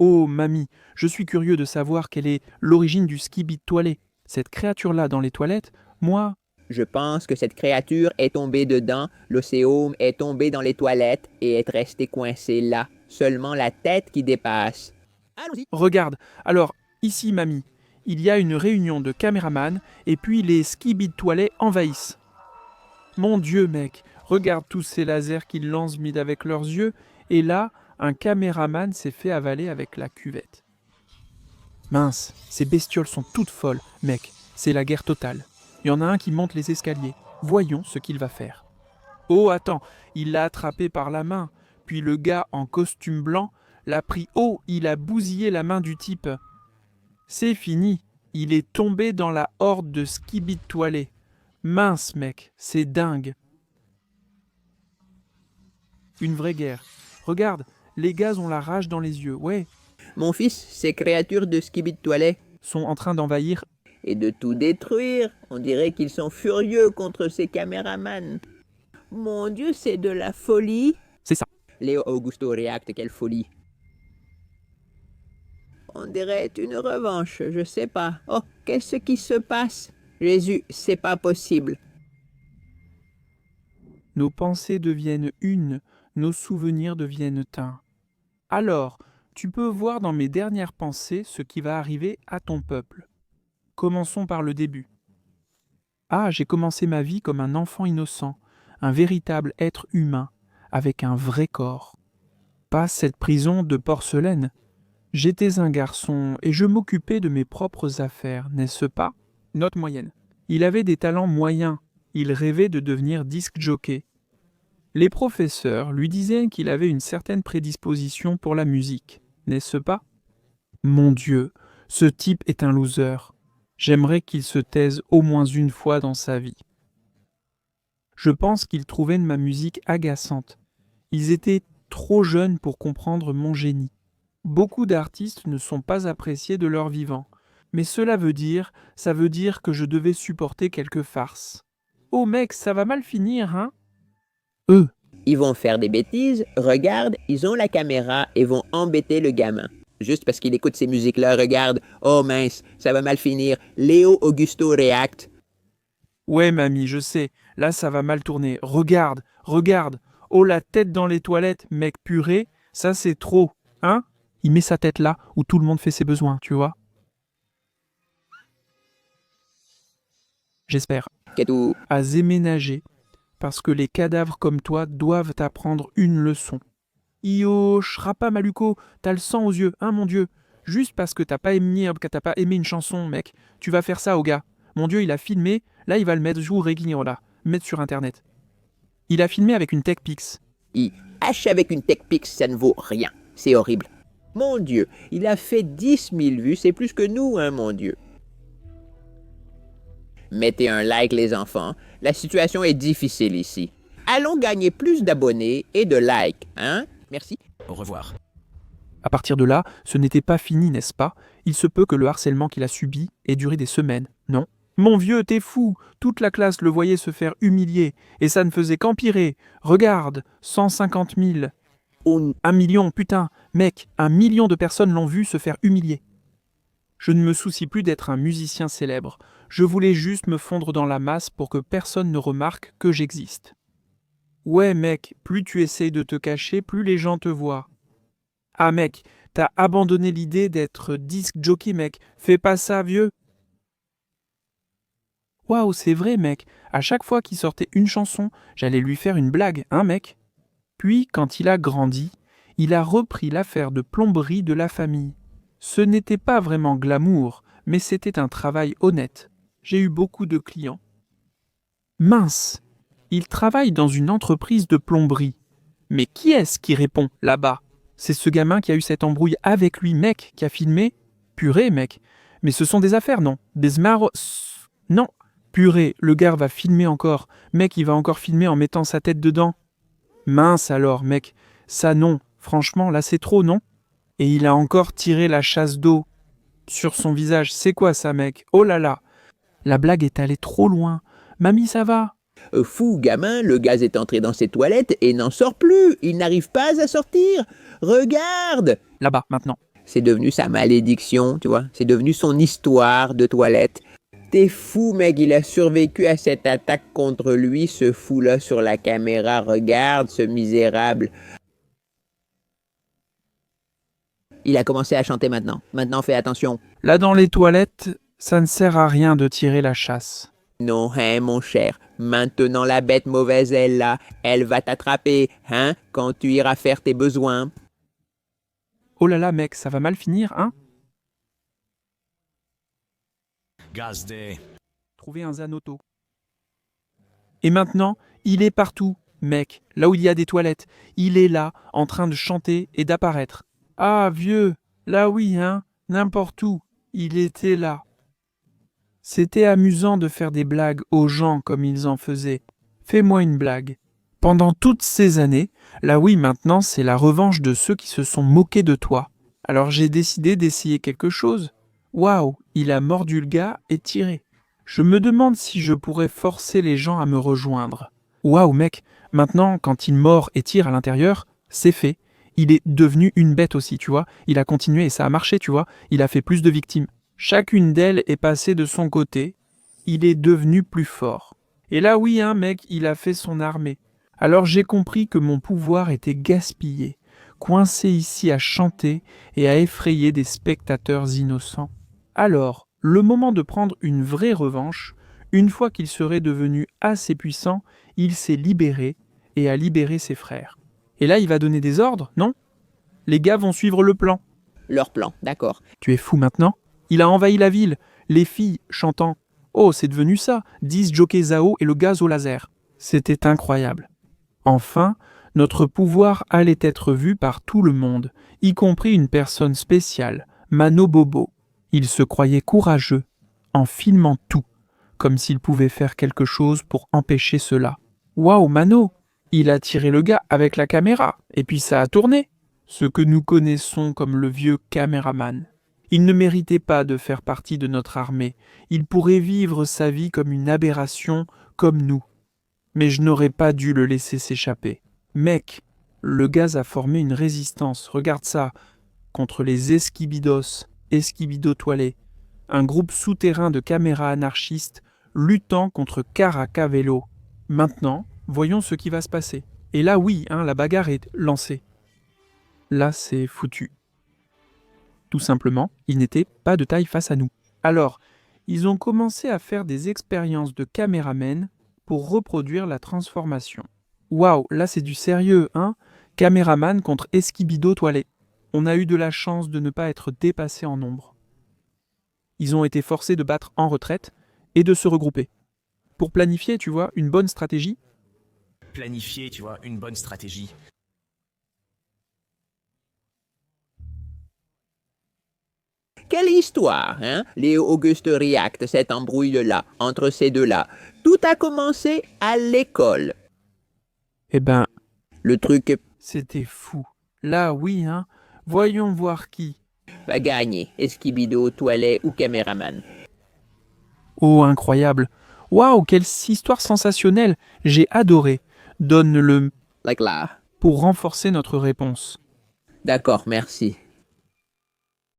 Oh, mamie, je suis curieux de savoir quelle est l'origine du skibidi toilette. Cette créature-là dans les toilettes, moi, Je pense que cette créature est tombée dedans, l'océum est tombé dans les toilettes et est resté coincé là. Seulement la tête qui dépasse. Allons-y. regarde. Alors, ici, mamie, il y a une réunion de caméramans et puis les skibidi toilettes envahissent. Mon Dieu, mec, regarde tous ces lasers qu'ils lancent mid avec leurs yeux, et là, un caméraman s'est fait avaler avec la cuvette. Mince, ces bestioles sont toutes folles, mec, c'est la guerre totale. Il y en a un qui monte les escaliers. Voyons ce qu'il va faire. Oh, attends, il l'a attrapé par la main, puis le gars en costume blanc l'a pris. Oh, il a bousillé la main du type. C'est fini, il est tombé dans la horde de skibidi toilette. Mince, mec, c'est dingue. Une vraie guerre. Regarde, les gaz ont la rage dans les yeux, ouais, Mon fils, ces créatures de skibidi toilette sont en train d'envahir. et de tout détruire. On dirait qu'ils sont furieux contre ces caméramans. Mon Dieu, c'est de la folie. C'est ça. Léo Augusto React, quelle folie. On dirait une revanche, je sais pas. Oh, qu'est-ce qui se passe? Jésus, c'est pas possible. Nos pensées deviennent une, nos souvenirs deviennent un. Alors, tu peux voir dans mes dernières pensées ce qui va arriver à ton peuple. Commençons par le début. Ah, j'ai commencé ma vie comme un enfant innocent, un véritable être humain, avec un vrai corps. Pas cette prison de porcelaine. J'étais un garçon et je m'occupais de mes propres affaires, n'est-ce pas? Note moyenne. Il avait des talents moyens. Il rêvait de devenir disc jockey. Les professeurs lui disaient qu'il avait une certaine prédisposition pour la musique, n'est-ce pas? Mon Dieu, ce type est un loser. J'aimerais qu'il se taise au moins une fois dans sa vie. Je pense qu'ils trouvaient ma musique agaçante. Ils étaient trop jeunes pour comprendre mon génie. Beaucoup d'artistes ne sont pas appréciés de leur vivant. Mais ça veut dire que je devais supporter quelques farces. Oh mec, ça va mal finir, hein? Eux, Ils vont faire des bêtises, regarde, ils ont la caméra et vont embêter le gamin. Juste parce qu'il écoute ces musiques-là, regarde, oh mince, ça va mal finir. Léo Augusto React. ouais mamie, je sais, là ça va mal tourner. Regarde, regarde. Oh la tête dans les toilettes, mec purée, ça c'est trop, hein? Il met sa tête là où tout le monde fait ses besoins, tu vois? J'espère. Qu'est-tout? À déménager, parce que les cadavres comme toi doivent apprendre une leçon. Io, Shrapa Maluko, t'as le sang aux yeux, hein mon Dieu. Juste parce que t'as pas aimé une chanson, mec, tu vas faire ça au gars. Mon Dieu, il a filmé, là il va le mettre là, mettre sur internet. Il a filmé avec une TechPix. Il hache avec une TechPix, ça ne vaut rien. C'est horrible. Mon Dieu, il a fait 10 000 vues, c'est plus que nous, hein, mon Dieu. Mettez un like, les enfants. La situation est difficile ici. Allons gagner plus d'abonnés et de likes, hein? Merci. Au revoir. À partir de là, ce n'était pas fini, n'est-ce pas? Il se peut que le harcèlement qu'il a subi ait duré des semaines, non? Mon vieux, t'es fou! Toute la classe le voyait se faire humilier, et ça ne faisait qu'empirer. Regarde, 150 000. 1 million, putain, mec, 1 million de personnes l'ont vu se faire humilier. Je ne me soucie plus d'être un musicien célèbre. Je voulais juste me fondre dans la masse pour que personne ne remarque que j'existe. Ouais, mec, plus tu essayes de te cacher, plus les gens te voient. Ah, mec, t'as abandonné l'idée d'être disc jockey, mec. Fais pas ça, vieux. Waouh, c'est vrai, mec. À chaque fois qu'il sortait une chanson, j'allais lui faire une blague, hein, mec? Puis, quand il a grandi, il a repris l'affaire de plomberie de la famille. Ce n'était pas vraiment glamour, mais c'était un travail honnête. J'ai eu beaucoup de clients. Mince, il travaille dans une entreprise de plomberie. Mais qui est-ce qui répond là-bas? C'est ce gamin qui a eu cette embrouille avec lui, mec, qui a filmé? Purée, mec. Mais ce sont des affaires, non? Des smarres... Non. Purée, le gars va filmer encore. Mec, il va encore filmer en mettant sa tête dedans. Mince alors, mec. Ça non. Franchement, là c'est trop, non? Et il a encore tiré la chasse d'eau sur son visage. C'est quoi ça, mec? Oh là là. La blague est allée trop loin. Mamie, ça va? Fou, gamin, le gaz est entré dans ses toilettes et n'en sort plus. Il n'arrive pas à sortir. Regarde! Là-bas, maintenant. C'est devenu sa malédiction, tu vois. C'est devenu son histoire de toilette. T'es fou, mec, il a survécu à cette attaque contre lui, ce fou-là sur la caméra. Regarde ce misérable. Il a commencé à chanter maintenant. Maintenant, fais attention. Là dans les toilettes, ça ne sert à rien de tirer la chasse. Non, hein, mon cher. Maintenant, la bête mauvaise est là. Elle va t'attraper, hein, quand tu iras faire tes besoins. Oh là là mec, ça va mal finir, hein? Gazde. Trouver un Zanoto. Et maintenant, il est partout, mec, là où il y a des toilettes. Il est là, en train de chanter et d'apparaître. Ah, vieux, là oui, hein, n'importe où, il était là. C'était amusant de faire des blagues aux gens comme ils en faisaient. Fais-moi une blague. Pendant toutes ces années, là oui, maintenant, c'est la revanche de ceux qui se sont moqués de toi. Alors j'ai décidé d'essayer quelque chose. Waouh, il a mordu le gars et tiré. Je me demande si je pourrais forcer les gens à me rejoindre. Waouh, mec, maintenant, quand il mord et tire à l'intérieur, c'est fait. Il est devenu une bête aussi, tu vois. Il a continué et ça a marché, tu vois. Il a fait plus de victimes. Chacune d'elles est passée de son côté. Il est devenu plus fort. Et là, oui, hein, mec, il a fait son armée. Alors j'ai compris que mon pouvoir était gaspillé, coincé ici à chanter et à effrayer des spectateurs innocents. Alors, le moment de prendre une vraie revanche, une fois qu'il serait devenu assez puissant, il s'est libéré et a libéré ses frères. Et là, il va donner des ordres, non? Les gars vont suivre le plan. Leur plan, d'accord. Tu es fou maintenant? Il a envahi la ville, les filles chantant « Oh, c'est devenu ça, 10 Jockey Zao et le gaz au laser ». C'était incroyable. Enfin, notre pouvoir allait être vu par tout le monde, y compris une personne spéciale, Mano Bobo. Il se croyait courageux, en filmant tout, comme s'il pouvait faire quelque chose pour empêcher cela. Waouh, Mano! Il a tiré le gars avec la caméra, et puis ça a tourné. Ce que nous connaissons comme le vieux caméraman. Il ne méritait pas de faire partie de notre armée. Il pourrait vivre sa vie comme une aberration, comme nous. Mais je n'aurais pas dû le laisser s'échapper. Mec, le gaz a formé une résistance, regarde ça, contre les Esquibidos, Esquibido-toilés, un groupe souterrain de caméras anarchistes luttant contre Caracavello. Maintenant, voyons ce qui va se passer. Et là, oui, hein, la bagarre est lancée. Là, c'est foutu. Tout simplement, ils n'étaient pas de taille face à nous. Alors, ils ont commencé à faire des expériences de caméramen pour reproduire la transformation. Waouh, là c'est du sérieux, hein? Caméraman contre Esquibido toilé. On a eu de la chance de ne pas être dépassés en nombre. Ils ont été forcés de battre en retraite et de se regrouper. Pour planifier, tu vois, une bonne stratégie. Planifier, tu vois, une bonne stratégie. Quelle histoire, hein? Léo Auguste React, cette embrouille-là, entre ces deux-là. Tout a commencé à l'école. Eh ben, Le truc c'était fou. Là, oui, hein? Voyons voir qui. va gagner, Esquibido, toilette ou caméraman. Oh, incroyable. Waouh, quelle histoire sensationnelle. J'ai adoré. Donne-le Like là. pour renforcer notre réponse. D'accord, merci.